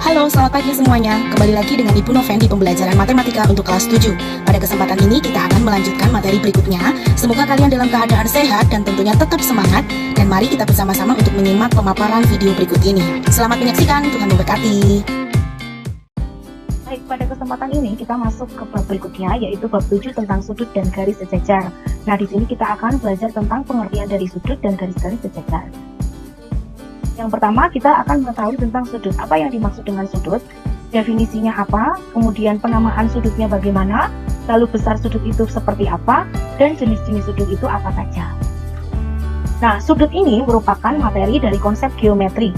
Halo, selamat pagi semuanya. Kembali lagi dengan Ibu Noven di pembelajaran matematika untuk kelas 7. Pada kesempatan ini kita akan melanjutkan materi berikutnya. Semoga kalian dalam keadaan sehat dan tentunya tetap semangat. Dan mari kita bersama-sama untuk menyimak pemaparan video berikut ini. Selamat menyaksikan, Tuhan memberkati. Baik, pada kesempatan ini kita masuk ke bab berikutnya, yaitu bab 7 tentang sudut dan garis sejajar. Nah, di sini kita akan belajar tentang pengertian dari sudut dan garis-garis sejajar. Yang pertama, kita akan mengetahui tentang sudut. Apa yang dimaksud dengan sudut? Definisinya apa? Kemudian penamaan sudutnya bagaimana? Lalu besar sudut itu seperti apa? Dan jenis-jenis sudut itu apa saja? Nah, sudut ini merupakan materi dari konsep geometri.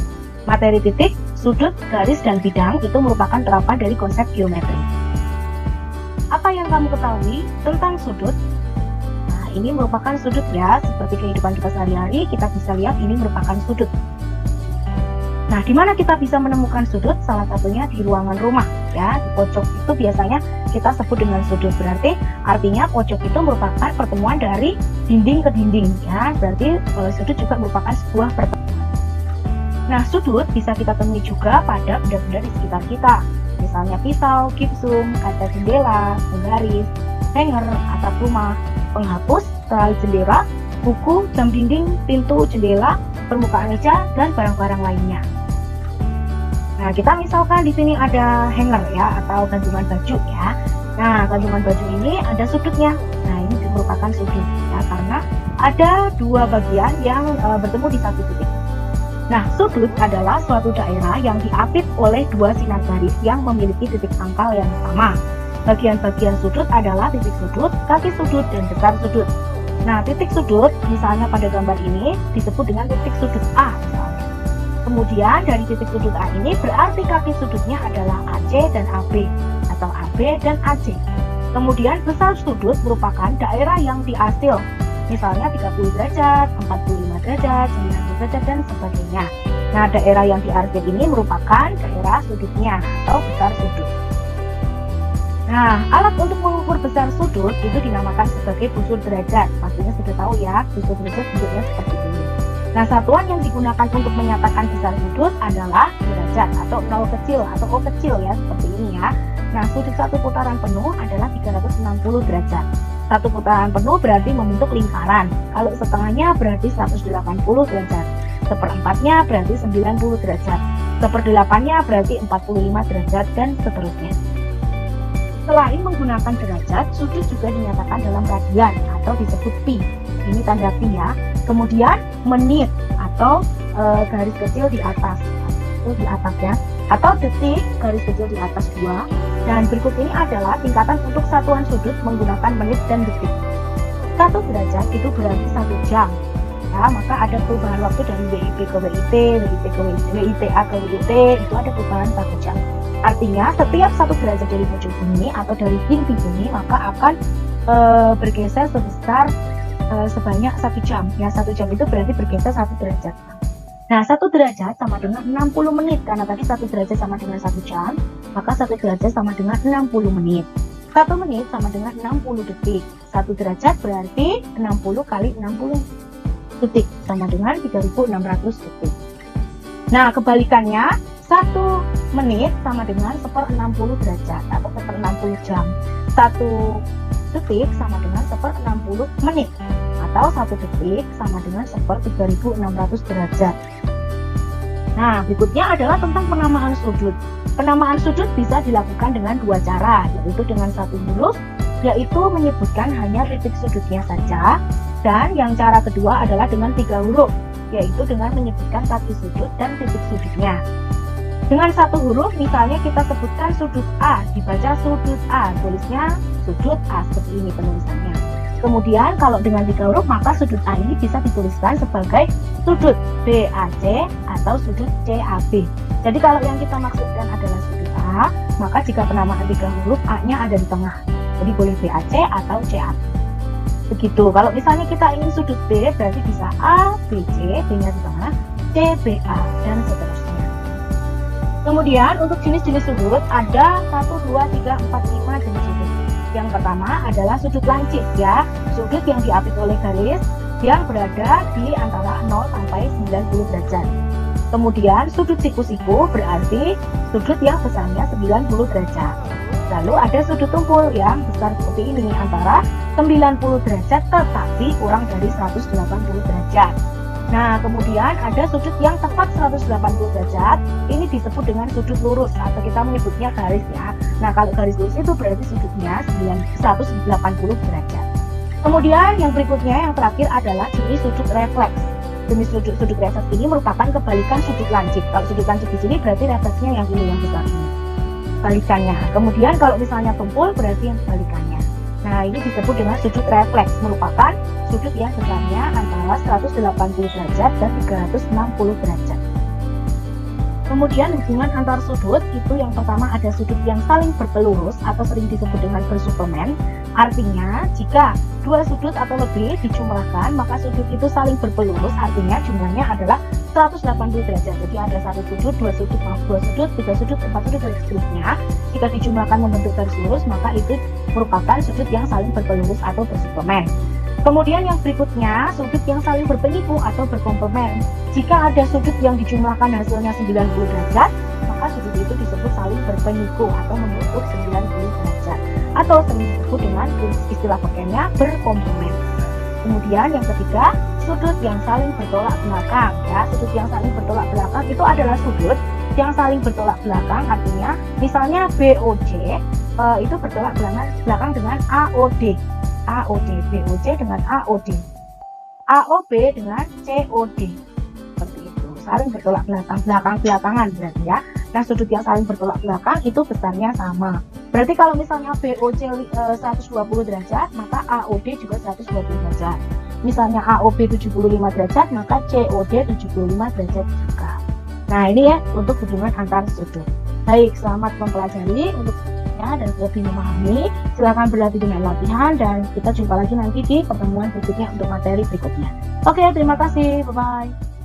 Materi titik, sudut, garis, dan bidang itu merupakan terapan dari konsep geometri. Apa yang kamu ketahui tentang sudut? Nah, ini merupakan sudut ya, seperti kehidupan kita sehari-hari, kita bisa lihat ini merupakan sudut. Nah, di mana kita bisa menemukan sudut? Salah satunya di ruangan rumah, ya. Di pojok itu biasanya kita sebut dengan sudut. Berarti artinya pojok itu merupakan pertemuan dari dinding ke dinding, ya. Berarti sudut juga merupakan sebuah pertemuan. Nah, sudut bisa kita temui juga pada benda-benda di sekitar kita. Misalnya pisau, gipsum, kaca jendela, penggaris, hanger, atap rumah, penghapus, tali jendela, buku, jam dinding, pintu, jendela, permukaan meja, dan barang-barang lainnya. Nah, kita misalkan di sini ada hanger ya, atau gantungan baju ya. Nah, gantungan baju ini ada sudutnya. Nah, ini merupakan sudut ya, karena ada dua bagian yang bertemu di satu titik. Nah, sudut adalah suatu daerah yang diapit oleh dua sinar garis yang memiliki titik pangkal yang sama. Bagian-bagian sudut adalah titik sudut, kaki sudut, dan besar sudut. Nah, titik sudut, misalnya pada gambar ini, disebut dengan titik sudut A misalnya. Kemudian dari titik sudut A ini berarti kaki sudutnya adalah AC dan AB, atau AB dan AC. Kemudian besar sudut merupakan daerah yang diasil, misalnya 30 derajat, 45 derajat, 90 derajat, dan sebagainya. Nah, daerah yang diasil ini merupakan daerah sudutnya, atau besar sudut. Nah, alat untuk mengukur besar sudut itu dinamakan sebagai busur derajat. Pastinya sudah tahu ya, busur derajat bentuknya seperti ini. Nah, satuan yang digunakan untuk menyatakan besar sudut adalah derajat atau 0 kecil atau O kecil ya, seperti ini ya. Nah, sudut satu putaran penuh adalah 360 derajat. Satu putaran penuh berarti membentuk lingkaran. Kalau setengahnya berarti 180 derajat. Seperempatnya berarti 90 derajat. Seperdelapannya berarti 45 derajat, dan seterusnya. Selain menggunakan derajat, sudut juga dinyatakan dalam radian atau disebut pi. Ini tanda pi ya. Kemudian menit atau garis kecil di atas, itu di atasnya, atau detik garis kecil di atas 2. Dan berikut ini adalah tingkatan untuk satuan sudut menggunakan menit dan detik. 1 derajat itu berarti 1 jam. Ya, maka ada perubahan waktu dari WIB ke WIT, WIT ke WITA ke WIT, itu ada perubahan 1 jam. Artinya setiap 1 derajat dari pojok bumi atau dari inti bumi maka akan bergeser sebesar sebanyak 1 jam. Ya, 1 jam itu berarti bergeser 1 derajat. Nah, 1 derajat sama dengan 60 menit. Karena tadi 1 derajat sama dengan 1 jam, maka 1 derajat sama dengan 60 menit. 1 menit sama dengan 60 detik. 1 derajat berarti 60 kali 60 detik sama dengan 3600 detik. Nah, kebalikannya 1 menit sama dengan 1/60 derajat atau 1/60 jam. 1 detik sama dengan 1/60 menit atau 1 detik sama dengan 1/3600 derajat. Nah, berikutnya adalah tentang penamaan sudut. Penamaan sudut bisa dilakukan dengan 2 cara, yaitu dengan 1 huruf, yaitu menyebutkan hanya titik sudutnya saja, dan yang cara kedua adalah dengan 3 huruf, yaitu dengan menyebutkan kaki sudut dan titik sudutnya. Dengan 1 huruf, misalnya kita sebutkan sudut A, dibaca sudut A, tulisnya sudut A, seperti ini penulisannya. Kemudian kalau dengan 3 huruf, maka sudut A ini bisa dituliskan sebagai sudut BAC atau sudut CAB. Jadi kalau yang kita maksudkan adalah sudut A, maka jika penamaan 3 huruf, A-nya ada di tengah. Jadi boleh BAC atau CAB. Begitu. Kalau misalnya kita ingin sudut B, berarti bisa A, BC, B-nya di tengah, C, BA, dan seterusnya. Kemudian untuk jenis-jenis sudut ada 1, 2, 3, 4, 5 jenis sudut. Yang pertama adalah sudut lancip ya, sudut yang diapit oleh garis yang berada di antara 0 sampai 90 derajat. Kemudian sudut siku-siku berarti sudut yang besarnya 90 derajat. Lalu ada sudut tumpul yang besar seperti ini antara 90 derajat tetapi kurang dari 180 derajat. Nah, kemudian ada sudut yang tepat 180 derajat, ini disebut dengan sudut lurus atau kita menyebutnya garis ya. Nah, kalau garis lurus itu berarti sudutnya 180 derajat. Kemudian yang berikutnya yang terakhir adalah jenis sudut refleks. Jenis sudut refleks ini merupakan kebalikan sudut lancip. Kalau sudut lancip di sini berarti refleksnya yang ini yang besar ini. Balikannya. Kemudian kalau misalnya tumpul berarti yang kebalikannya. Nah, ini disebut dengan sudut refleks, merupakan sudut yang besarnya antara 180 derajat dan 360 derajat. Kemudian hubungan antar sudut itu yang pertama ada sudut yang saling berpelurus atau sering disebut dengan bersuplemen. Artinya jika dua sudut atau lebih dijumlahkan maka sudut itu saling berpelurus, artinya jumlahnya adalah 180 derajat. Jadi ada satu sudut, dua sudut, tiga sudut, empat sudut dan seterusnya. Jika dijumlahkan membentuk garis lurus maka itu merupakan sudut yang saling berpelurus atau bersuplemen. Kemudian yang berikutnya, sudut yang saling berpenyiku atau berkomplemen. Jika ada sudut yang dijumlahkan hasilnya 90 derajat, maka sudut itu disebut saling berpenyiku atau membentuk 90 derajat. Atau sering disebut dengan istilah pakainya berkomplemen. Kemudian yang ketiga, sudut yang saling bertolak belakang. Ya, sudut yang saling bertolak belakang itu adalah sudut yang saling bertolak belakang, artinya misalnya BOC itu bertolak belakang dengan AOD. BOC dengan AOD, AOB dengan COD, seperti itu, saling bertolak belakang-belakangan berarti ya. Nah, sudut yang saling bertolak belakang itu besarnya sama. Berarti kalau misalnya BOC 120 derajat, maka AOD juga 120 derajat. Misalnya AOB 75 derajat, maka COD 75 derajat juga. Nah, ini ya untuk hubungan antar sudut. Baik, selamat mempelajari untuk dan lebih memahami. Silakan berlatih dengan latihan dan kita jumpa lagi nanti di pertemuan berikutnya untuk materi berikutnya. Oke, terima kasih. Bye-bye.